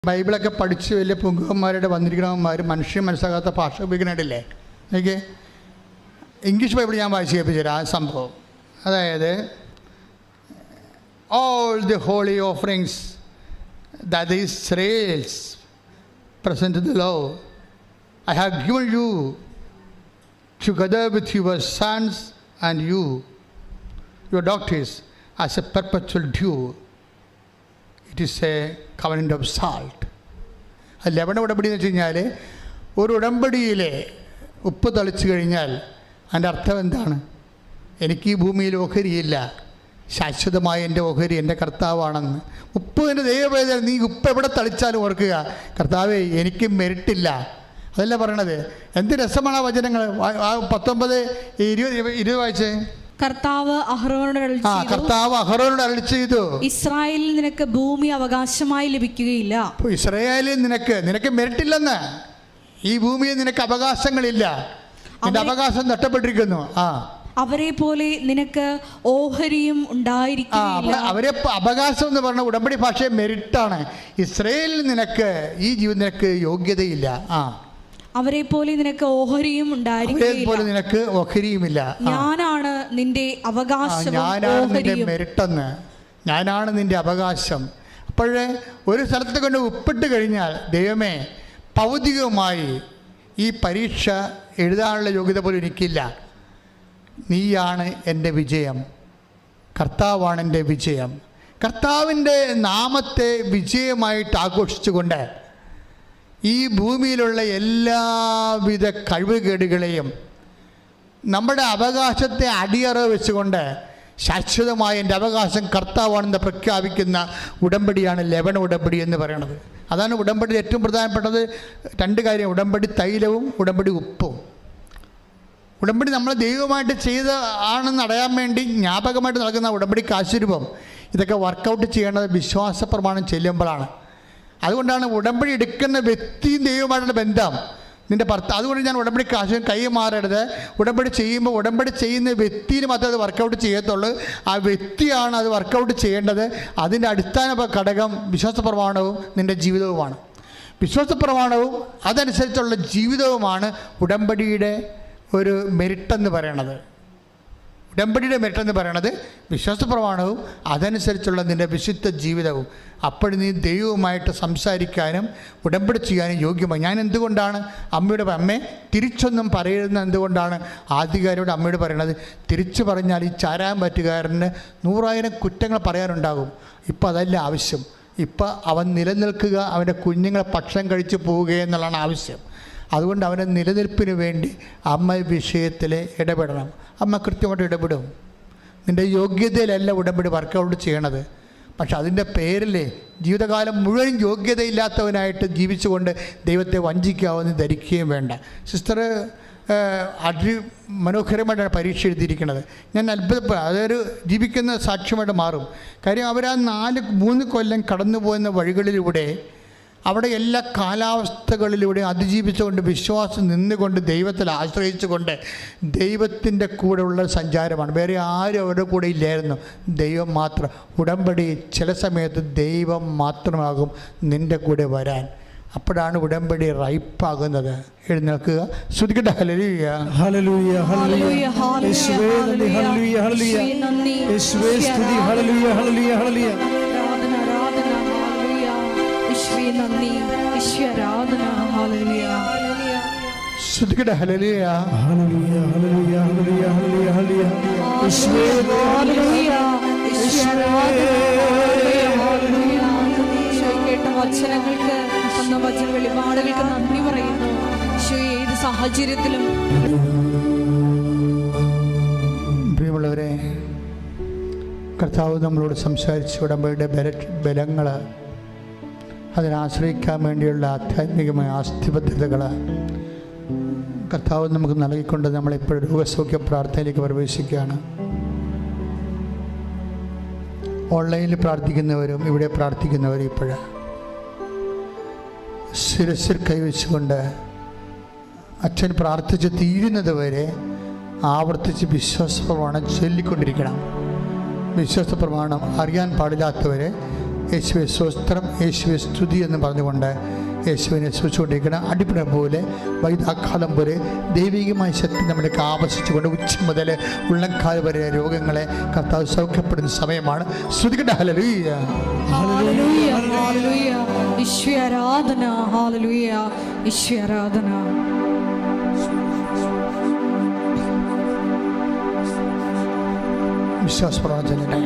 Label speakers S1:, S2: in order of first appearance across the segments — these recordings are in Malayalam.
S1: ബൈബിളൊക്കെ പഠിച്ച് വലിയ പുങ്കന്മാരുടെ വന്നിരിക്കണവന്മാർ മനുഷ്യൻ മനസ്സിലാകാത്ത ഭാഷ ഉപയോഗിക്കണില്ലേ. എനിക്ക് ഇംഗ്ലീഷ് ബൈബിൾ ഞാൻ വായിച്ച് കേൾപ്പിച്ചു തരാം. ആ സംഭവം അതായത് all the holy offerings that the Israelites present to the Lord, I have given you together with your sons and you, your daughters, as a perpetual due. It is a covenant of salt. അത് ലവണ ഉടമ്പടി എന്ന് വെച്ച് കഴിഞ്ഞാൽ ഒരു ഉടമ്പടിയിലെ ഉപ്പ് തളിച്ചു കഴിഞ്ഞാൽ അതിൻ്റെ അർത്ഥം എന്താണ്? എനിക്ക് ഈ ഭൂമിയിൽ ഓഹരിയില്ല, ശാശ്വതമായ എൻ്റെ ഓഹരി എൻ്റെ കർത്താവാണെന്ന്. ഉപ്പ് എൻ്റെ ദൈവവേദന, നീ ഉപ്പ് എവിടെ തളിച്ചാലും ഓർക്കുക, കർത്താവേ എനിക്ക് മെരിട്ടില്ല. അതല്ല പറയണത്. എന്ത് രസമാണ് ആ വചനങ്ങൾ. 19-20 വായിച്ചേ.
S2: കർത്താവ്
S1: അഹരോനോട് അരുളി ചെയ്തു,
S2: ഇസ്രായേലിൽ നിനക്ക് ഭൂമി അവകാശമായി ലഭിക്കുകയില്ല.
S1: ഇസ്രായേലിൽ നിനക്ക് മെരിട്ടില്ലെന്ന്. ഈ ഭൂമിയിൽ നിനക്ക് അവകാശങ്ങളില്ല, നിന്റെ അവകാശം നഷ്ടപ്പെട്ടിരിക്കുന്നു.
S2: അവരെ പോലെ നിനക്ക് ഓഹരിയും ഉണ്ടായിരിക്കുകയില്ല.
S1: അവരെ അവകാശം എന്ന് പറഞ്ഞ ഉടമ്പടി ഭാഷയെ മെരിട്ടാണ്. ഇസ്രായേലിൽ നിനക്ക് ഈ ജീവിതം നിനക്ക് യോഗ്യതയില്ല.
S2: അവരെ പോലെ നിനക്ക് ഓഹരിയും ഉണ്ടായിരിക്കുകയില്ല.
S1: നിനക്ക് ഓഹരിയുമില്ല.
S2: ഞാനാണ് നിന്റെ അവകാശം,
S1: ഞാനാണ് നിന്റെ മെരിട്ടെന്ന്, ഞാനാണ് നിന്റെ അവകാശം. അപ്പോഴേ ഒരു സ്ഥലത്ത് കൊണ്ട് ഉപ്പിട്ട് കഴിഞ്ഞാൽ, ദൈവമേ ഭൗതികമായി ഈ പരീക്ഷ എഴുതാനുള്ള യോഗ്യത പോലും എനിക്കില്ല, നീയാണ് എൻ്റെ വിജയം, കർത്താവാണ് എൻ്റെ വിജയം. കർത്താവിൻ്റെ നാമത്തെ വിജയമായിട്ട് ആഘോഷിച്ചുകൊണ്ട് ഈ ഭൂമിയിലുള്ള എല്ലാവിധ കഴിവുകേടുകളെയും നമ്മുടെ അവകാശത്തെ അടിയറവ് വെച്ചുകൊണ്ട് ശാശ്വതമായ എൻ്റെ അവകാശം കർത്താവാണെന്ന് പ്രഖ്യാപിക്കുന്ന ഉടമ്പടിയാണ് ലവണ ഉടമ്പടി എന്ന് പറയുന്നത്. അതാണ് ഉടമ്പടി ഏറ്റവും പ്രധാനപ്പെട്ടത്. 2 കാര്യം: ഉടമ്പടി തൈലവും ഉടമ്പടി ഉപ്പും. ഉടമ്പടി നമ്മൾ ദൈവമായിട്ട് ചെയ്ത ആണെന്ന് അറിയാൻ വേണ്ടി ജ്ഞാപകമായിട്ട് നൽകുന്ന ഉടമ്പടി കാശുരൂപം. ഇതൊക്കെ വർക്കൗട്ട് ചെയ്യേണ്ടത് വിശ്വാസ പ്രമാണം ചെല്ലുമ്പോഴാണ്. അതുകൊണ്ടാണ് ഉടമ്പടി എടുക്കുന്ന വ്യക്തിയും ദൈവമായിട്ടുള്ള ബന്ധം നിൻ്റെ അതുകൊണ്ട് ഞാൻ ഉടമ്പടി കാശും കൈ മാറരുത്. ഉടമ്പടി ചെയ്യുമ്പോൾ ഉടമ്പടി ചെയ്യുന്ന വ്യക്തിയിൽ മാത്രമേ അത് വർക്കൗട്ട് ചെയ്യത്തുള്ളൂ. ആ വ്യക്തിയാണ് അത് വർക്കൗട്ട് ചെയ്യേണ്ടത്. അതിൻ്റെ അടിസ്ഥാന ഘടകം വിശ്വാസ പ്രമാണവും നിൻ്റെ ജീവിതവുമാണ്. വിശ്വാസ പ്രമാണവും അതനുസരിച്ചുള്ള ജീവിതവുമാണ് ഉടമ്പടിയുടെ ഒരു മെരിട്ടെന്ന് പറയണത്. ഉടമ്പടിയുടെ മെരിട്ടെന്ന് പറയണത് വിശ്വാസ പ്രമാണവും അതനുസരിച്ചുള്ള നിൻ്റെ വിശുദ്ധ ജീവിതവും. അപ്പോൾ നീ ദൈവവുമായിട്ട് സംസാരിക്കാനും ഉടമ്പടി ചെയ്യാനും യോഗ്യമായി. ഞാൻ എന്തുകൊണ്ടാണ് അമ്മയെ തിരിച്ചൊന്നും പറയുന്നത്? എന്തുകൊണ്ടാണ് ആദ്യകാരോട് അമ്മയോട് പറയണത്? തിരിച്ചു പറഞ്ഞാൽ ഈ ചാരാൻ പറ്റുകാരന് 100,000 കുറ്റങ്ങൾ പറയാനുണ്ടാകും. ഇപ്പം അതല്ല ആവശ്യം. ഇപ്പം അവൻ നിലനിൽക്കുക, അവൻ്റെ കുഞ്ഞുങ്ങളെ ഭക്ഷണം കഴിച്ച് പോവുകയെന്നുള്ളതാണ് ആവശ്യം. അതുകൊണ്ട് അവൻ്റെ നിലനിൽപ്പിന് വേണ്ടി അമ്മ വിഷയത്തിൽ ഇടപെടണം. അമ്മ കൃത്യമായിട്ട് ഇടപെടും. നിൻ്റെ യോഗ്യതയിലല്ല ഉടമ്പടി വർക്കൗട്ട് ചെയ്യണത്. പക്ഷെ അതിൻ്റെ പേരിൽ ജീവിതകാലം മുഴുവൻ യോഗ്യതയില്ലാത്തവനായിട്ട് ജീവിച്ചുകൊണ്ട് ദൈവത്തെ വഞ്ചിക്കാവുന്ന ധരിക്കുകയും വേണ്ട. സിസ്റ്റർ മനോഹരമായിട്ടാണ് പരീക്ഷ എഴുതിയിരിക്കുന്നത്. ഞാൻ അത്ഭുതപ്പെടും. അതൊരു ജീവിക്കുന്ന സാക്ഷ്യമായിട്ട് മാറും. കാര്യം അവരാ 3 കൊല്ലം കടന്നു പോകുന്ന വഴികളിലൂടെ അവിടെ എല്ലാ കാലാവസ്ഥകളിലൂടെ അതിജീവിച്ചുകൊണ്ട് വിശ്വാസം നിന്നുകൊണ്ട് ദൈവത്തിൽ ആശ്രയിച്ചുകൊണ്ട് ദൈവത്തിൻ്റെ കൂടെയുള്ള സഞ്ചാരമാണ്. വേറെ ആരും അവരുടെ കൂടെ ഇല്ലായിരുന്നു, ദൈവം മാത്രം. ഉടമ്പടി ചില സമയത്ത് ദൈവം മാത്രമാകും നിൻ്റെ കൂടെ വരാൻ. അപ്പോഴാണ് ഉടമ്പടി റൈപ്പാകുന്നത്. എഴുന്നേൽക്കുക, ശ്രുതിക്കട്ടെ. ഹല്ലേലൂയ, ഹല്ലേലൂയ, ഹല്ലേലൂയ, യേശുവേ നന്ദി, ഹല്ലേലൂയ, ഹല്ലേലൂയ, യേശുവേ സ്തുതി, ഹല്ലേലൂയ, ഹല്ലേലൂയ, ഹല്ലേലൂയ, ശ്രുതിക്കട്ടെ. ഹല്ലേലൂയ, ഹല്ലേലൂയ, ഹല്ലേലൂയ, ഹല്ലേലൂയ, ഹല്ലേലൂയ, യേശുവേ
S2: കേട്ട വചനങ്ങൾക്ക്, വെളിപാടുകൾക്ക് നന്ദി പറയുന്നു. ഏത് സാഹചര്യത്തിലും
S1: പ്രിയമുള്ളവരെ, കർത്താവ് നമ്മളോട് സംസാരിച്ച ഉടമ്പടിയുടെ ബലങ്ങൾ, അതിനാശ്രയിക്കാൻ വേണ്ടിയുള്ള ആധ്യാത്മികമായ ആസ്തിബദ്ധതകൾ കർത്താവ് നമുക്ക് നൽകിക്കൊണ്ട് നമ്മളിപ്പോഴും രോഗസൗഖ്യ പ്രാർത്ഥനയിലേക്ക് പ്രവേശിക്കുകയാണ്. ഓൺലൈനിൽ പ്രാർത്ഥിക്കുന്നവരും ഇവിടെ പ്രാർത്ഥിക്കുന്നവരും ഇപ്പോഴ് ശിരസിൽ കൈവച്ചുകൊണ്ട് അച്ഛൻ പ്രാർത്ഥിച്ച് തീരുന്നത് വരെ ആവർത്തിച്ച് വിശ്വാസ പ്രമാണം ചൊല്ലിക്കൊണ്ടിരിക്കണം. വിശ്വാസ പ്രമാണം അറിയാൻ പാടില്ലാത്തവരെ യേശുവെ സ്വസ്ത്രം, യേശുവെ സ്തുതി എന്ന് പറഞ്ഞുകൊണ്ട് യേശുവിനെ സ്തുതിച്ചുകൊണ്ടിരിക്കണം. അടിപ്പിടം പോലെ വൈദാഘാതം പോലെ ദൈവികമായ ശക്തി നമ്മൾക്ക് ആവശ്യിച്ചുകൊണ്ട് ഉച്ച മുതൽ ഉള്ളംകാൽ വരെ രോഗങ്ങളെ കർത്താവ് സൗഖ്യപ്പെടുന്ന സമയമാണ്. സ്തുതിക്കട്ടെ. ഹല്ലേലൂയ,
S2: ഹല്ലേലൂയ, ഹല്ലേലൂയ. ഈശ്വര ആരാധന. ഹല്ലേലൂയ, ഈശ്വര ആരാധന.
S1: വിശ്വാസപ്രവചനം.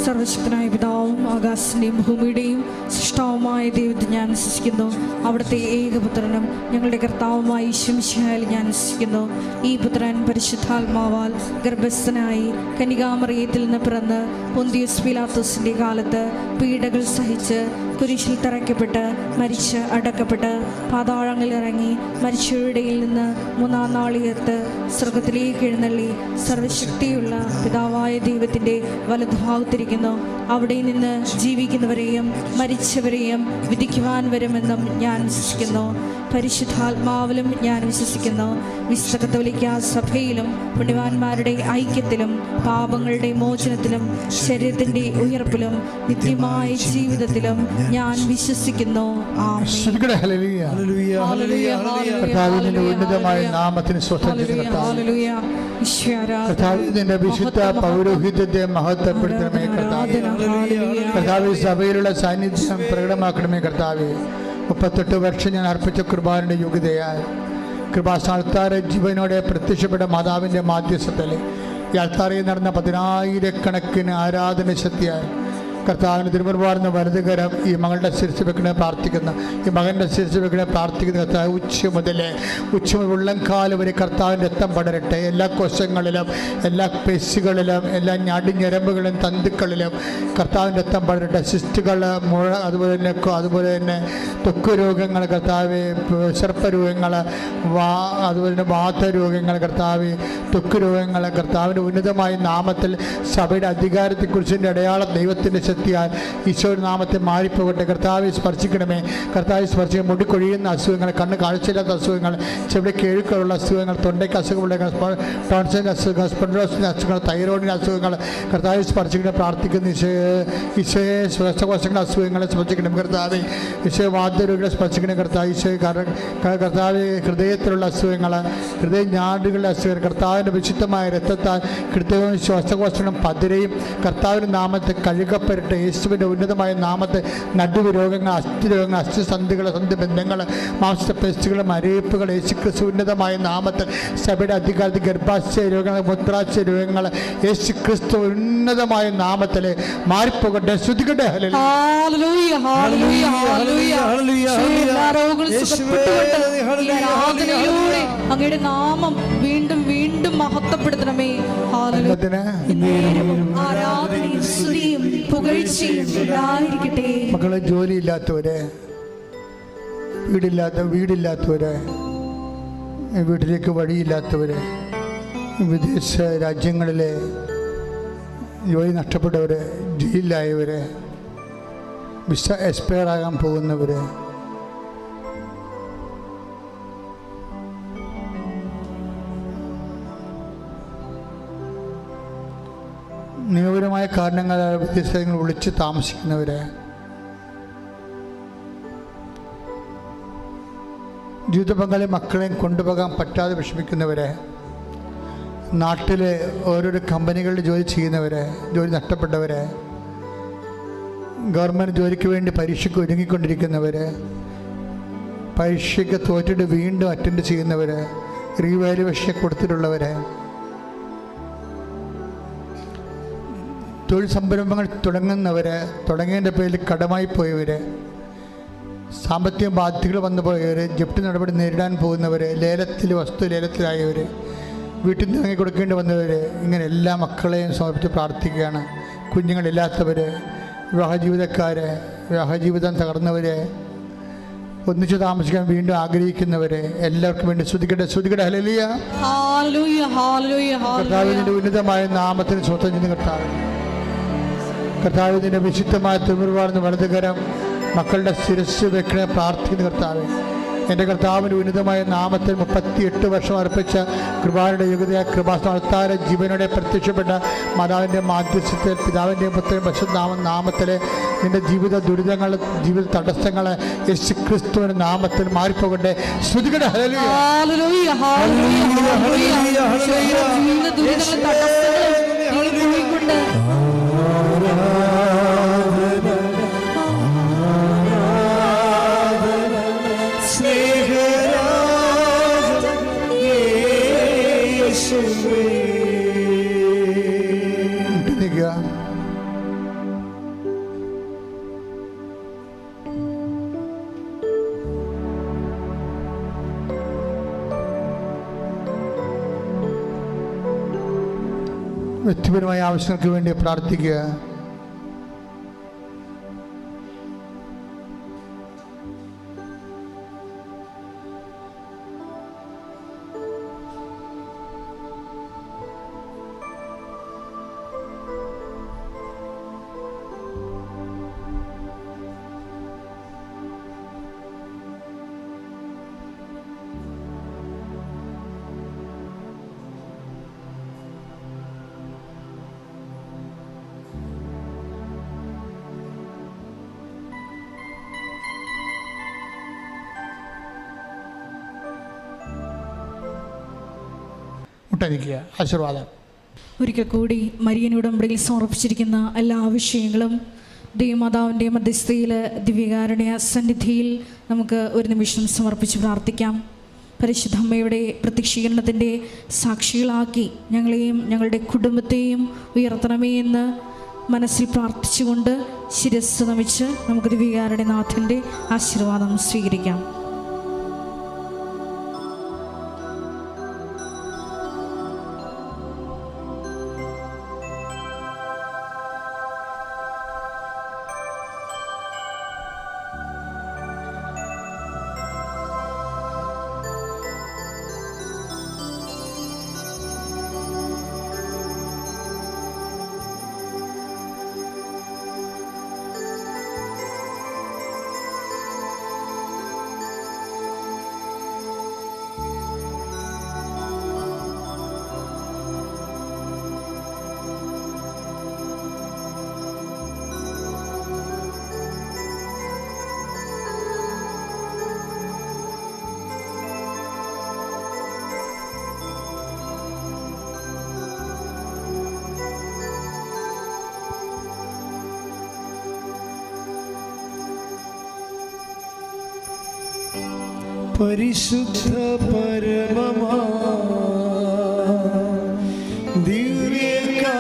S2: സർവശക്തനായ പിതാവും ആകാശത്തിൻ്റെയും ഭൂമിയുടെയും സൃഷ്ടാവുമായ ദൈവത്തെ ഞാൻ വിശ്വസിക്കുന്നു. അവിടുത്തെ ഏകപുത്രനും ഞങ്ങളുടെ കർത്താവുമായ യേശു മിശിഹായിൽ ഞാൻ വിശ്വസിക്കുന്നു. ഈ പുത്രൻ പരിശുദ്ധാത്മാവാൽ ഗർഭസ്ഥനായി കന്യകാമറിയത്തിൽ നിന്ന് പിറന്ന് പൊന്തിയോസ് പീലാത്തോസിൻ്റെ കാലത്ത് പീഡകൾ സഹിച്ച് കുരിശിൽ തറയ്ക്കപ്പെട്ട് മരിച്ച് അടക്കപ്പെട്ട് പാതാളങ്ങളിൽ ഇറങ്ങി മരിച്ചവരുടെ നിന്ന് മൂന്നാം നാൾ ഉയർത്ത് സ്വർഗത്തിലേക്ക് എഴുന്നള്ളി സർവശക്തിയുള്ള പിതാവായ ദൈവത്തിൻ്റെ വലതുഭാഗത്തിരിക്കുന്നു. അവിടെ നിന്ന് ജീവിക്കുന്നവരെയും മരിച്ചവരെയും വിധിക്കുവാൻ വരുമെന്നും ഞാൻ വിശ്വസിക്കുന്നു. പരിശുദ്ധാത്മാവിലും ഞാൻ വിശ്വസിക്കുന്നു. വിശുദ്ധ കത്തോലിക്ക സഭയിലും പുണ്യവാന്മാരുടെ ഐക്യത്തിലും പാപങ്ങളുടെ മോചനത്തിലും ശരീരത്തിൻ്റെ ഉയർപ്പിലും നിത്യമായ ജീവിതത്തിലും ഞാൻ വിശ്വസിക്കുന്നു. ആമേൻ.
S1: ഹല്ലേലൂയ, ഹല്ലേലൂയ. കർത്താവിന്റെ ഉന്നതമായ നാമത്തിന് സ്വസ്ഥത.
S2: ഹല്ലേലൂയ,
S1: കർത്താവിന്റെ വിശുദ്ധ പൗരോഹിത്യത്തെ മഹത്വപ്പെടുത്തണമേ കർത്താവേ. കർത്താവ് സഭയിലുള്ള സാന്നിധ്യം പ്രകടമാക്കണമേ കർത്താവേ. 38 വർഷം ഞാൻ അർപ്പിച്ച കൃപാന്റെ യോഗ്യതയാൽ കൃപാസ്ഥാനത്താറ് ജീവനോടെ പ്രത്യക്ഷപ്പെട്ട മാതാവിൻ്റെ മാധ്യസ്ഥത്തിൽ ഈ അൾത്താരയിൽ നടന്ന 10,000 ആരാധന ശക്തിയാൽ കർത്താവിന് തിരുമുൻപാടുന്ന വലതുകരം ഈ മകളുടെ ശിരസ് വെക്കണേ പ്രാർത്ഥിക്കുന്ന, ഈ മകൻ്റെ ശിരസ് വെക്കണേ പ്രാർത്ഥിക്കുന്ന കർത്താവ് ഉച്ച മുതൽ ഉള്ളംകാല് വരെ കർത്താവിൻ്റെ രക്തം പടരട്ടെ. എല്ലാ കോശങ്ങളിലും എല്ലാ പേശികളിലും എല്ലാ ഞരമ്പുകളിലും തന്തുക്കളിലും കർത്താവിൻ്റെ രക്തം പടരട്ടെ. സിസ്റ്റുകൾ, മുഴ, അതുപോലെ തന്നെ ത്വക്ക് രോഗങ്ങൾ കർത്താവ്, സർപ്പരോഗങ്ങൾ, അതുപോലെ തന്നെ വാതരോഗങ്ങൾ കർത്താവ്, ത്വക്ക് രോഗങ്ങൾ കർത്താവിൻ്റെ ഉന്നതമായ നാമത്തിൽ സഭയുടെ അധികാരത്തെക്കുറിച്ചിൻ്റെ അടയാളം ദൈവത്തിൻ്റെ ശക്തിയാൽ ഈശോയുടെ നാമത്തെ മാറിപ്പോകട്ടെ. കർത്താവെ സ്പർശിക്കണമേ. കർത്താവെ സ്പർശിക്കാൻ മുടി കൊഴിയുന്ന അസുഖങ്ങൾ, കണ്ണ് കാഴ്ചയില്ലാത്ത അസുഖങ്ങൾ, ചെവിടെ കേഴുക്കളുള്ള അസുഖങ്ങൾ, തൊണ്ടയ്ക്ക് അസുഖമുള്ള ടോൺസിൻ്റെ അസുഖങ്ങൾ, സ്പോണ്ടിലോസിൻ്റെ അസുഖങ്ങൾ, തൈറോയിഡിൻ്റെ അസുഖങ്ങൾ കർത്താവെ സ്പർശിക്കണം പ്രാർത്ഥിക്കുന്നു. ഈശോയെ ശ്വാസകോശങ്ങളുടെ അസുഖങ്ങളെ സ്പർശിക്കണം കർത്താവെ. ഈശോയെ വാതരോഗങ്ങളെ സ്പർശിക്കണം കർത്താവ്. ഈശോയെ കർത്താവെ ഹൃദയത്തിലുള്ള അസുഖങ്ങൾ, ഹൃദയ ഞാടുകളുടെ അസുഖങ്ങൾ കർത്താവിൻ്റെ വിശുദ്ധമായ രക്തത്താൽ ഹൃദയവും ശ്വാസകോശങ്ങളും പതിരയും കർത്താവിൻ്റെ നാമത്തെ കഴുകപ്പെടട്ടെ. യേശുവിൻ്റെ ഉന്നതമായ നാമത്തെ നടുവ് രോഗങ്ങൾ, അസ്ഥി രോഗങ്ങൾ, അസ്ഥിസന്ധികൾ, സന്ധിബന്ധങ്ങൾ, മാംസപേശികൾ, മരയിപ്പുകൾ യേശുക്രിസ്തു ഉന്നതമായ നാമത്തിൽ സഭയുടെ അധികാരത്തിൽ ഗർഭാശയ രോഗങ്ങൾ, മൂത്രാശയ രോഗങ്ങൾ യേശുക്രിസ്തു ഉന്നതമായ നാമത്തിൽ മാറിപ്പോകട്ടെ. ശ്രുതികട്ടെ.
S2: ഹല്ലേലൂയ, ഹല്ലേലൂയ, ഹല്ലേലൂയ. എല്ലാ രോഗങ്ങളും സുഖപ്പെട്ടുകൊണ്ട് ഈ ആരാധനയിലൂടെ അങ്ങയുടെ നാമം വീണ്ടും വീണ്ടും മഹത്വപ്പെടുത്തണമേ. ഹല്ലേലൂയ. ആരാധനയും സ്തുതിയും പുകഴ്ചയും ഉണ്ടായിരിക്കട്ടെ.
S1: മക്കളെ, ജോലിയില്ലാത്തവരെ, വീടില്ലാത്തവരെ, വീട്ടിലേക്ക് വഴിയില്ലാത്തവരെ, വിദേശ രാജ്യങ്ങളിലെ ജോലി നഷ്ടപ്പെട്ടവരെ, ജയിലിലായവരെ, വിസ എക്സ്പയർ ആകാൻ പോകുന്നവരെ, നിയമപരമായ കാരണങ്ങളാൽ വിദേശങ്ങൾ ഒളിച്ച് താമസിക്കുന്നവരെ, ജീവിത പങ്കാളി മക്കളെയും കൊണ്ടുപോകാൻ പറ്റാതെ വിഷമിക്കുന്നവരെ, നാട്ടിലെ ഓരോരോ കമ്പനികളിൽ ജോലി ചെയ്യുന്നവരെ, ജോലി നഷ്ടപ്പെട്ടവരെ, ഗവൺമെൻറ് ജോലിക്ക് വേണ്ടി പരീക്ഷയ്ക്ക് ഒരുങ്ങിക്കൊണ്ടിരിക്കുന്നവർ, പരീക്ഷയ്ക്ക് തോറ്റിട്ട് വീണ്ടും അറ്റൻഡ് ചെയ്യുന്നവർ, റീവാലുവേഷൻ കൊടുത്തിട്ടുള്ളവർ, തൊഴിൽ സംരംഭങ്ങൾ തുടങ്ങുന്നവർ, തുടങ്ങിയതിൻ്റെ പേരിൽ കടമായി പോയവർ, സാമ്പത്തിക ബാധ്യതകൾ വന്നു പോയവർ, ജപ്തി നടപടി നേരിടാൻ പോകുന്നവർ, വസ്തു ലേലത്തിലായവർ, വീട്ടിൽ നിന്ന് ഇറങ്ങി കൊടുക്കേണ്ടി വന്നവർ, ഇങ്ങനെ എല്ലാ മക്കളെയും സമർപ്പിച്ച് പ്രാർത്ഥിക്കുകയാണ്. കുഞ്ഞുങ്ങളില്ലാത്തവർ, വിവാഹജീവിതക്കാർ, വിവാഹജീവിതം തകർന്നവർ, ഒന്നിച്ച് താമസിക്കാൻ വീണ്ടും ആഗ്രഹിക്കുന്നവർ, എല്ലാവർക്കും വേണ്ടി ശ്രുതിക്കട്ടെ. ഹല്ലേലൂയ,
S2: ഹല്ലേലൂയ, ഹല്ലേലൂയ.
S1: കർത്താവിൻ്റെ ഉന്നതമായ നാമത്തിന് സ്വന്തം ചെയ്യുന്ന കർത്താവിൻ്റെ വിശുദ്ധമായ തിരുമുൻപാടുന്ന വലതുകരം മക്കളുടെ ശിരസ് വെക്കണേ പ്രാർത്ഥിക്കുന്ന കർത്താവ്. എൻ്റെ കർത്താവിൻ്റെ ഉന്നതമായ നാമത്തിൽ 38 വർഷം അർപ്പിച്ച കൃപായുടെ യുഗതയ കൃപാസ്ഥാന ജീവനോടെ പ്രത്യക്ഷപ്പെട്ട മാതാവിൻ്റെ മാധ്യസ്ഥത്തിൽ പിതാവിൻ്റെയും പുത്രൻ്റെയും പരിശുദ്ധ നാമത്തിൽ നിൻ്റെ ജീവിത ദുരിതങ്ങൾ, ജീവിത തടസ്സങ്ങൾ യേശു ക്രിസ്തുവിൻ്റെ നാമത്തിൽ മാറിപ്പോകട്ടെ. ശ്രുതികട വ്യക്തിപരമായ ആവശ്യങ്ങൾക്ക് വേണ്ടി പ്രാർത്ഥിക്കുക. ആശീർവാദം.
S2: ഒരിക്കൽ കൂടി മരിയൻ ഉടമ്പടിയിൽ സമർപ്പിച്ചിരിക്കുന്ന എല്ലാ വിഷയങ്ങളും ദൈവമാതാവിൻ്റെ മധ്യസ്ഥയിൽ ദിവ്യകാരുണ്യ സന്നിധിയിൽ നമുക്ക് ഒരു നിമിഷം സമർപ്പിച്ച് പ്രാർത്ഥിക്കാം. പരിശുദ്ധ അമ്മയുടെ പ്രത്യക്ഷീകരണത്തിൻ്റെ സാക്ഷികളാക്കി ഞങ്ങളെയും ഞങ്ങളുടെ കുടുംബത്തെയും ഉയർത്തണമേ എന്ന് മനസ്സിൽ പ്രാർത്ഥിച്ചുകൊണ്ട് ശിരസ്സ് നമിച്ച് നമുക്ക് ദിവ്യകാരുണ്യനാഥൻ്റെ ആശീർവാദം സ്വീകരിക്കാം.
S3: പരിശുദ്ധ പരമമാ ദിവ്യകാരുണ്യമേ,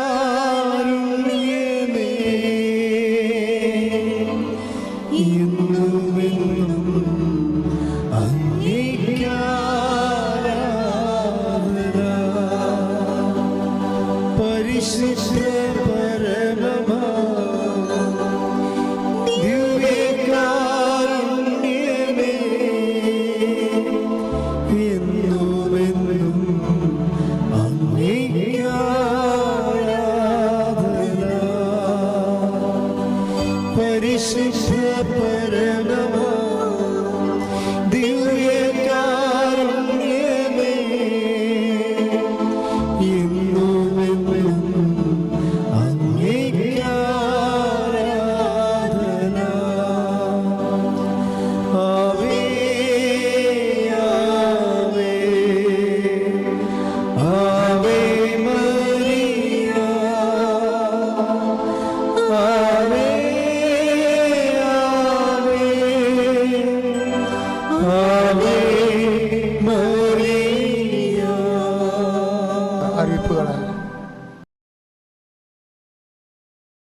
S3: എന്നുമെന്നും അങ്ങേയ്ക്കാരാധന. പരിശുദ്ധ പരമമാ
S4: Oh